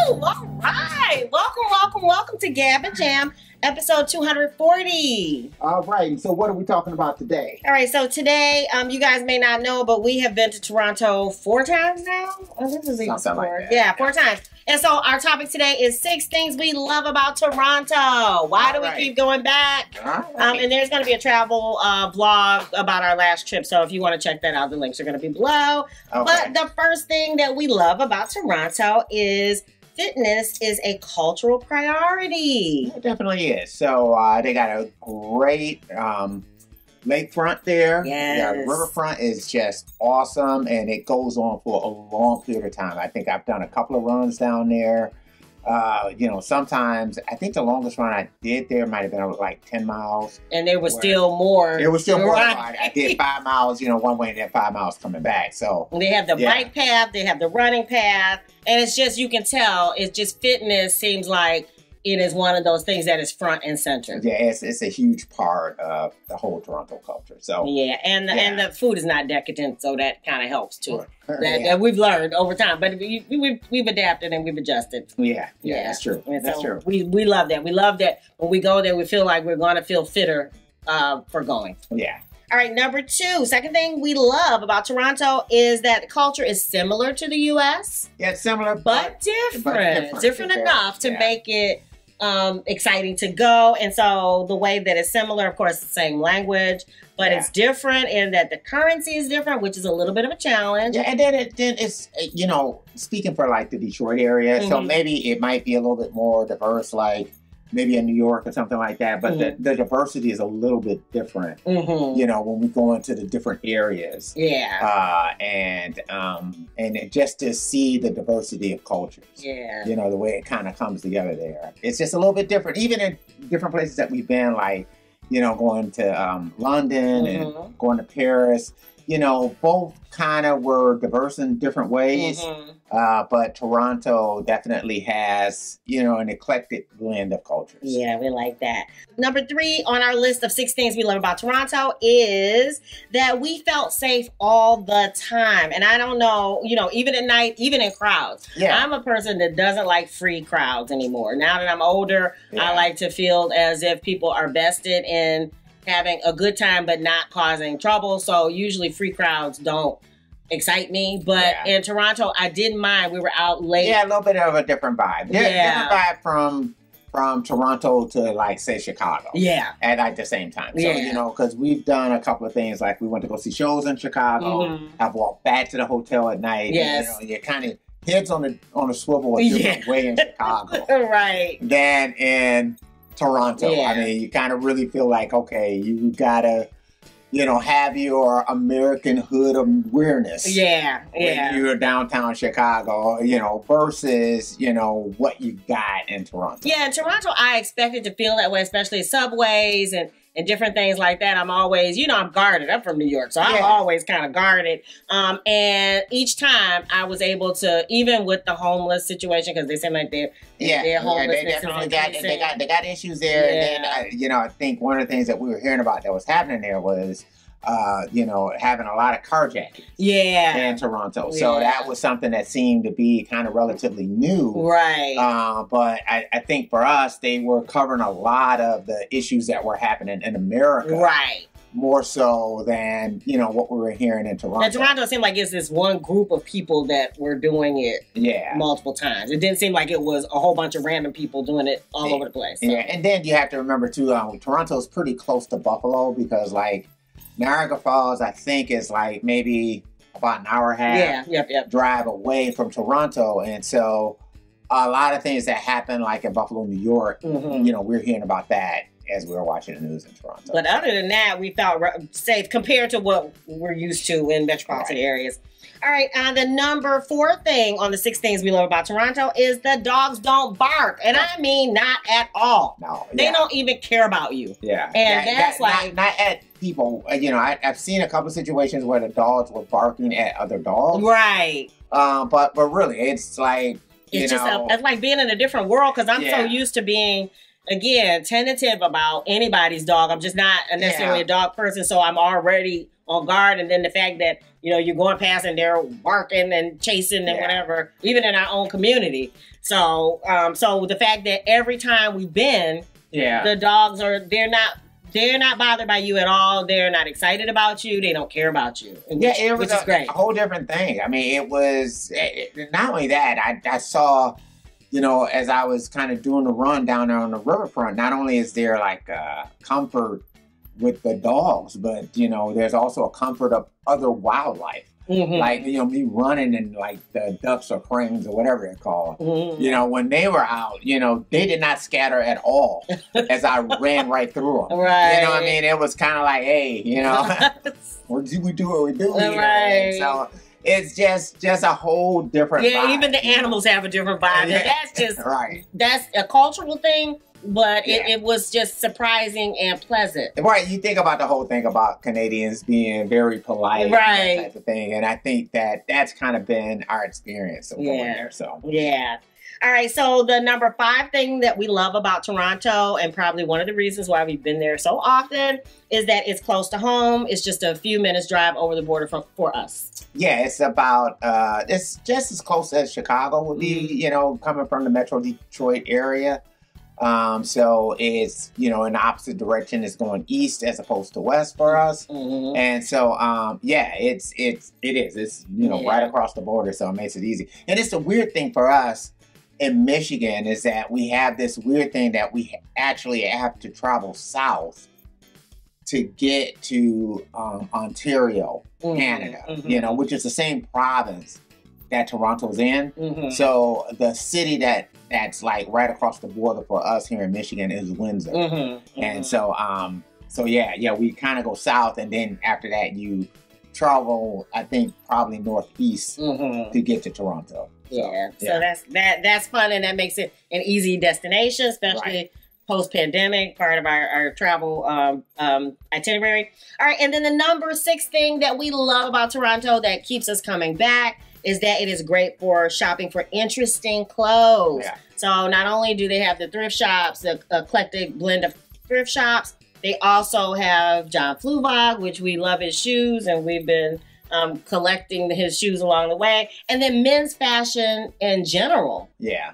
All right. Welcome to Gab and Jam, episode 240. All right. So what are we talking about today? All right. So today, you guys may not know, but we have been to Toronto 4 times now. Oh, this is even Something four. like that. Yeah, 4 times. And so our topic today is 6 things we love about Toronto. Why do we keep going back? And there's going to be a travel vlog about our last trip. So if you want to check that out, the links are going to be below. Okay. But the first thing that we love about Toronto is fitness is a cultural priority. It definitely is. So they got a great lakefront there. Yes. Yeah, the riverfront is just awesome, and it goes on for a long period of time. I think I've done a couple of runs down there. Sometimes I think the longest run I did there might have been like 10 miles. And there was still more. It was still more. Right. I did 5 miles, one way, and then 5 miles coming back. So they have the bike path, they have the running path, and it's just, you can tell, it's just fitness seems like it is one of those things that is front and center. Yeah, it's a huge part of the whole Toronto culture. So yeah, and the food is not decadent, so that kind of helps too. That we've learned over time, but we've adapted and we've adjusted. Yeah, that's true. And that's true. We love that. We love that when we go there, we feel like we're going to feel fitter for going. Yeah. All right, number 2, second thing we love about Toronto is that the culture is similar to the U.S. Yeah, it's similar, but different. Different enough to make it exciting to go. And so the way that it's similar, of course, the same language, but it's different in that the currency is different, which is a little bit of a challenge. Yeah, and then it's speaking for like the Detroit area, so maybe it might be a little bit more diverse, like maybe in New York or something like that. But the diversity is a little bit different, when we go into the different areas. Yeah. And just to see the diversity of cultures. Yeah. The way it kind of comes together there. It's just a little bit different. Even in different places that we've been, like, going to London and going to Paris, both kind of were diverse in different ways. But Toronto definitely has, an eclectic blend of cultures. Yeah, we like that. Number 3 on our list of 6 things we love about Toronto is that we felt safe all the time. And I don't know, even at night, even in crowds. Yeah. I'm a person that doesn't like free crowds anymore. Now that I'm older, I like to feel as if people are vested in having a good time but not causing trouble. So usually free crowds don't excite me, but in Toronto I didn't mind. We were out late. Yeah, a little bit of a different vibe. Different vibe from Toronto to, like, say, Chicago. Yeah. At like the same time. So, because we've done a couple of things, like we went to go see shows in Chicago. I've walked back to the hotel at night. Yes. And, you're kind of heads on a swivel a different way in Chicago. Right. Than in Toronto. Yeah. I mean, you kind of really feel like, okay, you gotta, have your American hood awareness. Yeah. When you're downtown Chicago, versus, what you got in Toronto. Yeah, in Toronto, I expected to feel that way, especially subways and different things like that. I'm always, I'm guarded. I'm from New York, so I'm always kind of guarded. And each time I was able to, even with the homeless situation, because they seem like they're homeless. They definitely got issues there. And then, I think one of the things that we were hearing about that was happening there was, having a lot of carjacking in Toronto. So that was something that seemed to be kind of relatively new. Right. But I think for us, they were covering a lot of the issues that were happening in America. Right. More so than, what we were hearing in Toronto. And Toronto seemed like it's this one group of people that were doing it multiple times. It didn't seem like it was a whole bunch of random people doing it all over the place. So. Yeah, and then you have to remember, too, Toronto's pretty close to Buffalo because, like, Niagara Falls, I think, is like maybe about an hour and a half drive away from Toronto. And so a lot of things that happen, like in Buffalo, New York, we're hearing about that as we were watching the news in Toronto. But other than that, we felt safe compared to what we're used to in metropolitan areas. All right, the number 4 thing on the 6 things we love about Toronto is the dogs don't bark. And I mean not at all. No. They don't even care about you. Yeah. And that's like... Not at people. I've seen a couple of situations where the dogs were barking at other dogs. Right. But really, it's like, it's like being in a different world because I'm so used to being... Again, tentative about anybody's dog. I'm just not necessarily a dog person, so I'm already on guard. And then the fact that, you know, you're going past and they're barking and chasing and whatever, even in our own community. So, so the fact that every time we've been, the dogs they're not bothered by you at all. They're not excited about you. They don't care about you. Which is great. A whole different thing. I mean, it was not only that. I saw, you know, as I was kind of doing the run down there on the riverfront, not only is there like comfort with the dogs, but, you know, there's also a comfort of other wildlife. Like, you know, me running and like the ducks or cranes or whatever they're called. You know, when they were out, you know, they did not scatter at all as I ran right through them. Right. You know what I mean? It was kind of like, hey, you know, we do what we do. Right. So it's just a whole different vibe. Even the animals have a different vibe. That's just, that's a cultural thing. But it was just surprising and pleasant. Right. You think about the whole thing about Canadians being very polite and that type of thing. And I think that that's kind of been our experience of going there. So, All right. So the number 5 thing that we love about Toronto, and probably one of the reasons why we've been there so often, is that it's close to home. It's just a few minutes drive over the border for us. Yeah, it's about, it's just as close as Chicago would be, you know, coming from the Metro Detroit area. So it's, you know, in the opposite direction. It's going east as opposed to west for us. And so, it is. It's, you know, right across the border. So it makes it easy. And it's a weird thing for us in Michigan is that we have this weird thing that we actually have to travel south to get to Ontario, Canada, you know, which is the same province that Toronto's in. So the city that's like right across the border for us here in Michigan is Windsor. And so, we kind of go south, and then after that you travel, I think, probably northeast to get to Toronto. So that's fun, and that makes it an easy destination, especially post-pandemic, part of our travel itinerary. All right, and then the number 6 thing that we love about Toronto that keeps us coming back is that it is great for shopping for interesting clothes. So not only do they have the thrift shops, the eclectic blend of thrift shops, they also have John Fluvog, which we love his shoes, and we've been collecting his shoes along the way. And then men's fashion in general.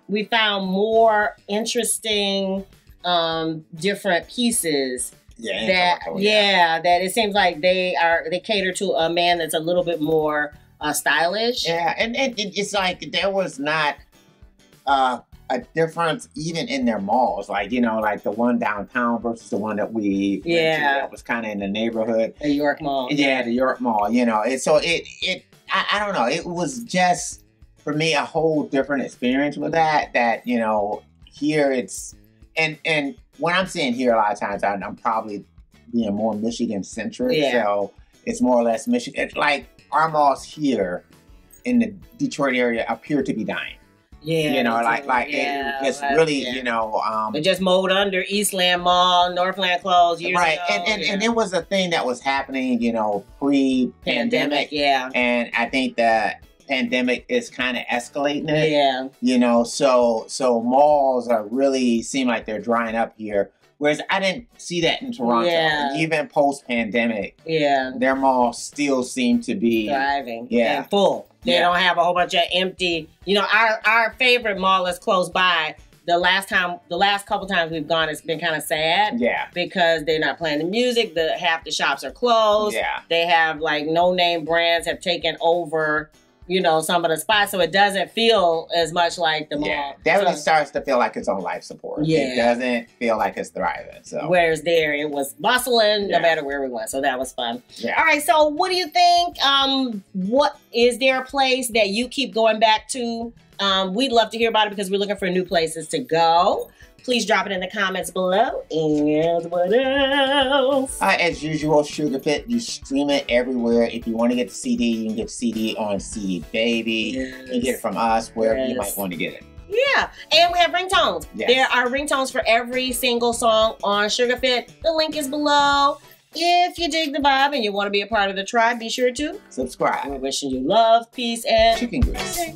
We found more interesting, different pieces that it seems like they cater to a man that's a little bit more stylish. And it's like there was not a difference even in their malls. Like, you know, like the one downtown versus the one that we went to that was kind of in the neighborhood. The York Mall. Yeah, the York Mall, you know. And so I don't know. It was just, for me, a whole different experience with that, you know, here it's, and when I'm saying here a lot of times, I'm probably being more Michigan-centric. So it's more or less Michigan. It's like, our malls here in the Detroit area appear to be dying. You know, it's really, you know... they just mowed under Eastland Mall, Northland closed years ago. And it was a thing that was happening, you know, pre-pandemic. And I think the pandemic is kind of escalating it. You know, so malls are really seem like they're drying up here. Whereas I didn't see that in Toronto. Even post-pandemic, their malls still seem to be thriving and full. They don't have a whole bunch of empty. You know, our favorite mall is close by. The last couple times we've gone, it's been kind of sad. Because they're not playing the music. Half the shops are closed. They have like no-name brands have taken over, you know, some of the spots, so it doesn't feel as much like the mall. Definitely starts to feel like it's on life support. It doesn't feel like it's thriving. So whereas there, it was bustling no matter where we went. So that was fun. All right, so what do you think? What is there a place that you keep going back to? We'd love to hear about it because we're looking for new places to go. Please drop it in the comments below. And what else? As usual, Sugarfit, you stream it everywhere. If you want to get the CD, you can get the CD on CD Baby. You can get it from us, wherever you might want to get it. And we have ringtones. There are ringtones for every single song on Sugarfit. The link is below. If you dig the vibe and you want to be a part of the tribe, be sure to subscribe. We're wishing you love, peace, and chicken grease.